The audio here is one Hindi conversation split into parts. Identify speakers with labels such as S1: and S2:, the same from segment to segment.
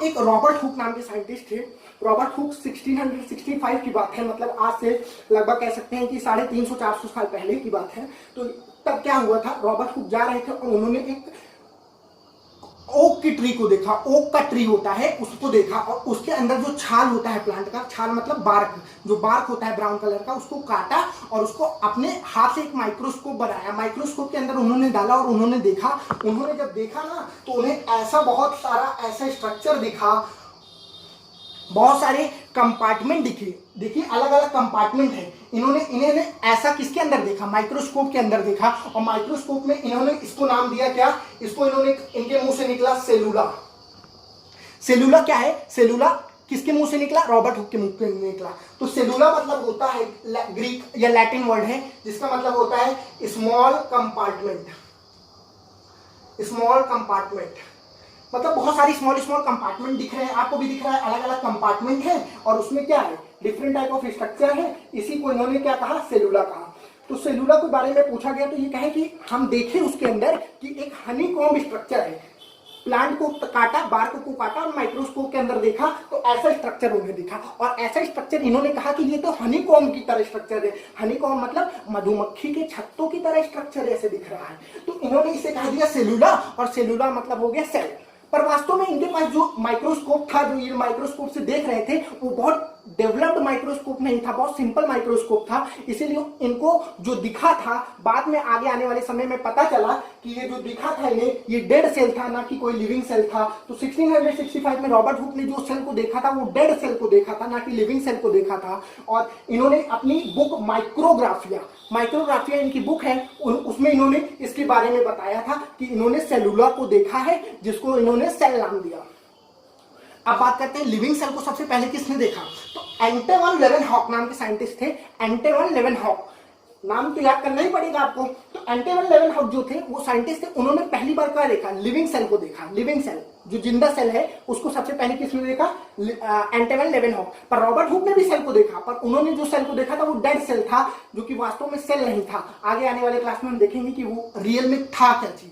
S1: एक रॉबर्ट हुक नाम के साइंटिस्ट थे। रॉबर्ट हुक 1665 की बात है, मतलब आज से लगभग कह सकते हैं कि 350-400 साल पहले की बात है। तो तब क्या हुआ था, रॉबर्ट हुक जा रहे थे और उन्होंने एक ओक की ट्री को देखा। ओक का ट्री होता है उसको देखा और उसके अंदर जो छाल होता है प्लांट का, छाल मतलब बार्क, जो बार्क होता है ब्राउन कलर का, उसको काटा और उसको अपने हाथ से एक माइक्रोस्कोप बनाया। माइक्रोस्कोप के अंदर उन्होंने डाला और उन्होंने देखा। उन्होंने जब देखा ना तो उन्हें ऐसा बहुत सारा ऐसा स्ट्रक्चर दिखा, बहुत सारे कंपार्टमेंट दिखे। देखिए अलग अलग कंपार्टमेंट है। इन्होंने ऐसा किसके अंदर देखा, माइक्रोस्कोप के अंदर देखा। और माइक्रोस्कोप में इन्होंने इसको नाम दिया क्या, इसको इन्होंने, इनके मुंह से निकला सेलुला। सेलुला क्या है, सेलुला किसके मुंह से निकला, रॉबर्ट हुक के मुंह से निकला। तो सेलुला मतलब होता है ग्रीक या लैटिन वर्ड है जिसका मतलब होता है स्मॉल कंपार्टमेंट। स्मॉल कंपार्टमेंट मतलब बहुत सारी स्मॉल कंपार्टमेंट दिख रहे हैं, आपको भी दिख रहा है, अलग अलग कंपार्टमेंट है और उसमें क्या है, डिफरेंट टाइप ऑफ स्ट्रक्चर है। इसी को इन्होंने क्या कहा, सेलुला कहा। तो सेलुला के बारे में पूछा गया तो ये कहे कि हम देखें उसके अंदर कि एक हनीकॉम्ब स्ट्रक्चर है। प्लांट को काटा, बार्क को काटा और माइक्रोस्कोप के अंदर देखा तो ऐसा स्ट्रक्चर उन्हें दिखा। और ऐसा स्ट्रक्चर इन्होंने कहा कि ये तो हनीकॉम्ब की तरह स्ट्रक्चर है। हनीकॉम्ब मतलब मधुमक्खी के छत्तों की तरह स्ट्रक्चर ऐसे दिख रहा है। तो इन्होंने इसे कह दिया सेलुला, और सेलुला मतलब हो गया सेल। पर वास्तव में इनके पास जो माइक्रोस्कोप था, जो ये माइक्रोस्कोप से देख रहे थे, वो बहुत डेवलप्ड माइक्रोस्कोप नहीं था, बहुत सिंपल माइक्रोस्कोप था। इसीलिए इनको जो दिखा था, बाद में आगे आने वाले समय में पता चला कि ये जो दिखा था इन्हें, ये डेड सेल था, ना कि कोई लिविंग सेल था। तो 1665 में रॉबर्ट हुक ने जो सेल को देखा था वो डेड सेल को देखा था, ना कि लिविंग सेल को देखा था। और इन्होंने अपनी बुक माइक्रोग्राफिया इनकी बुक है, उसमें इन्होंने इसके बारे में बताया था कि इन्होंने सेलुला को देखा है, जिसको इन्होंने सेल नाम दिया। अब बात करते हैं लिविंग सेल को सबसे पहले किसने देखा। तो एंटवन लेवेनहॉक नाम के साइंटिस्ट थे। एंटवन लेवेनहॉक नाम तो याद करना ही पड़ेगा आपको। तो एंटवन लेवेनहॉक जो थे वो साइंटिस्ट थे, उन्होंने पहली बार क्या देखा, लिविंग सेल को देखा। लिविंग सेल जो जिंदा सेल है उसको सबसे पहले किसने देखा, एंटवन लेवेनहॉक। पर रॉबर्ट हुक ने भी सेल को देखा, पर उन्होंने जो सेल को देखा था वो डेड सेल था, जो कि वास्तव में सेल नहीं था। आगे आने वाले क्लास में हम देखेंगे कि वो रियल में था क्या चीज,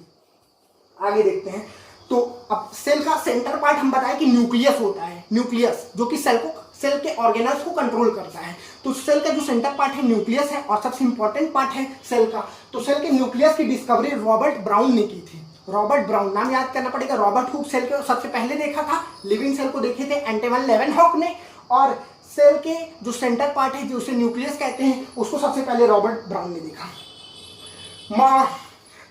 S1: आगे देखते हैं। तो अब सेल का सेंटर पार्ट हम बताएं कि न्यूक्लियस होता है। न्यूक्लियस जो कि सेल के ऑर्गेनल्स को कंट्रोल करता है। तो सेल का जो सेंटर पार्ट है न्यूक्लियस है और सबसे इंपॉर्टेंट पार्ट है सेल का। तो सेल के न्यूक्लियस की डिस्कवरी रॉबर्ट ब्राउन ने की थी। रॉबर्ट ब्राउन नाम याद करना पड़ेगा। रॉबर्ट हुक सेल को सबसे पहले देखा था, लिविंग सेल को देखे थे एंटवन लेवेनहॉक ने, और सेल के जो सेंटर पार्ट है, जो उसे न्यूक्लियस कहते हैं, उसको सबसे पहले रॉबर्ट ब्राउन ने देखा।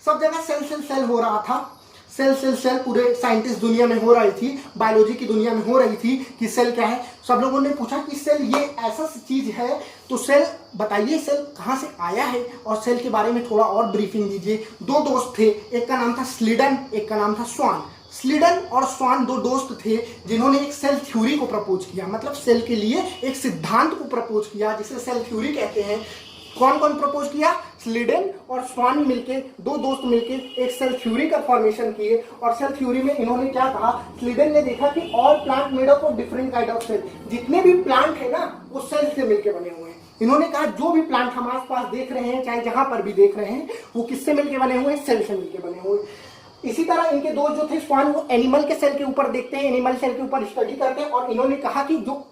S1: सब जगह सेल सेल सेल हो रहा था, सेल सेल सेल पूरे साइंटिस्ट दुनिया में हो रही थी, बायोलॉजी की दुनिया में हो रही थी कि सेल क्या है। सब लोगों ने पूछा कि सेल ये ऐसा चीज है, तो सेल बताइए सेल कहाँ से आया है, और सेल के बारे में थोड़ा और ब्रीफिंग दीजिए। दो दोस्त थे, एक का नाम था स्लीडन, एक का नाम था स्वान। स्लीडन और स्वान दो दोस्त थे जिन्होंने एक सेल थ्योरी को प्रपोज किया, मतलब सेल के लिए एक सिद्धांत को प्रपोज किया जिसे सेल थ्योरी कहते हैं। कौन कौन प्रपोज किया, स्लीडन और स्वान मिलके, दो दोस्त मिलके एक सेल थ्योरी का फॉर्मेशन किए। और सेल थ्योरी में इन्होंने क्या कहा, स्लीडन ने देखा कि all plant made up of different kind of cell, जितने भी प्लांट है ना वो सेल से मिलके बने हुए हैं। इन्होंने कहा जो भी प्लांट हम आस पास देख रहे हैं, चाहे जहां पर भी देख रहे हैं, वो किससे मिलके बने हुए हैं, सेल से मिलके बने हुए। इसी तरह इनके दोस्त जो थे स्वान, वो एनिमल के सेल के ऊपर देखते हैं, एनिमल सेल के ऊपर स्टडी करते हैं। और इन्होंने कहा कि जो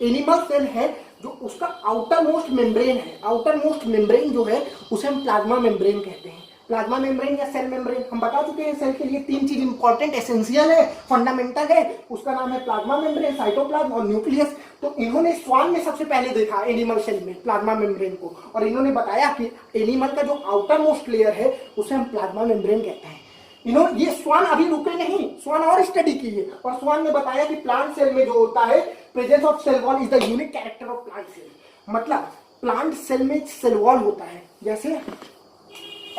S1: एनिमल सेल है, जो उसका आउटर मोस्ट मेम्ब्रेन है, आउटर मोस्ट मेम्ब्रेन जो है उसे हम प्लाज्मा मेम्ब्रेन कहते हैं। प्लाज्मा मेम्ब्रेन या सेल मेम्ब्रेन हम बता चुके हैं, सेल के लिए तीन चीज इंपॉर्टेंट एसेंशियल है, फंडामेंटल है, उसका नाम है प्लाज्मा मेम्ब्रेन, साइटोप्लाज्म और न्यूक्लियस। तो इन्होंने स्वान ने सबसे पहले देखा एनिमल सेल में प्लाज्मा मेम्ब्रेन को, और इन्होंने बताया कि एनिमल का जो आउटर मोस्ट लेयर है उसे हम प्लाज्मा मेम्ब्रेन कहते हैं। ये स्वान अभी रुके नहीं, स्वान और स्टडी की है, और स्वान ने बताया कि प्लांट सेल में जो होता है, presence of cell wall is the unique character of plant cell. मतलब प्लांट सेल में सेल वॉल होता है, जैसे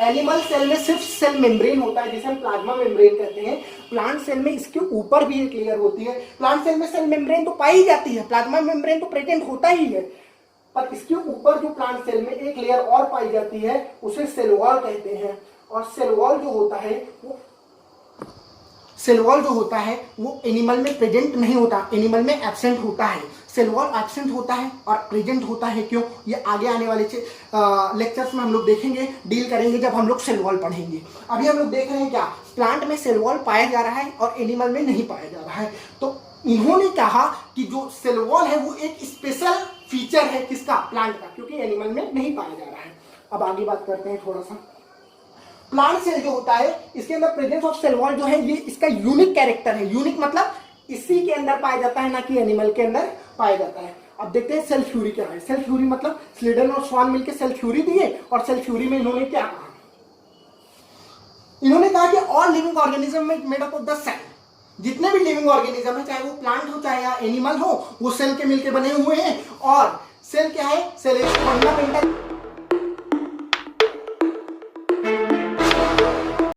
S1: एनिमल सेल में सिर्फ सेल मेम्ब्रेन होता है जिसे हम प्लाज्मा मेम्ब्रेन कहते हैं, प्लांट सेल में इसके ऊपर भी एक लेयर होती है। प्लांट सेल में सेल मेम्ब्रेन तो पाई जाती है, प्लाज्मा मेम्ब्रेन तो प्रेजेंट होता ही है, पर इसके ऊपर जो प्लांट सेल में एक लेयर और पाई जाती है उसे सेल वॉल कहते हैं। और सेल वॉल जो होता है वो एनिमल में प्रेजेंट नहीं होता, एनिमल में एब्सेंट होता है। सेल वॉल एब्सेंट होता है और प्रेजेंट होता है क्यों, ये आगे आने वाले लेक्चर्स में हम लोग देखेंगे, डील करेंगे जब हम लोग सेल वॉल पढ़ेंगे। अभी हम लोग देख रहे हैं क्या, प्लांट में सेल वॉल पाया जा रहा है और एनिमल में नहीं पाया जा रहा है। तो इन्होंने कहा कि जो सेल वॉल है वो एक स्पेशल फीचर है किसका, प्लांट का, क्योंकि एनिमल में नहीं पाया जा रहा है। अब आगे बात करते हैं थोड़ा सा। प्लांट सेल जो होता है इसके अंदर प्रेजेंस ऑफ सेल वॉल जो है ये इसका यूनिक कैरेक्टर है। यूनिक मतलब इसी के अंदर पाया जाता है, ना कि एनिमल के अंदर पाया जाता है। अब देखते हैं सेल थ्योरी क्या है। सेल थ्योरी मतलब स्लीडन और स्वान मिलकर सेल थ्योरी दिए, और सेल थ्योरी में इन्होंने क्या कहा, इन्होंने कहा कि all living organism made up of the cell, जितने भी लिविंग ऑर्गेनिज्म है, चाहे वो प्लांट हो चाहे या एनिमल हो, वो सेल के मिलके बने हुए हैं। और सेल क्या है, सेल एक फंडामेंटल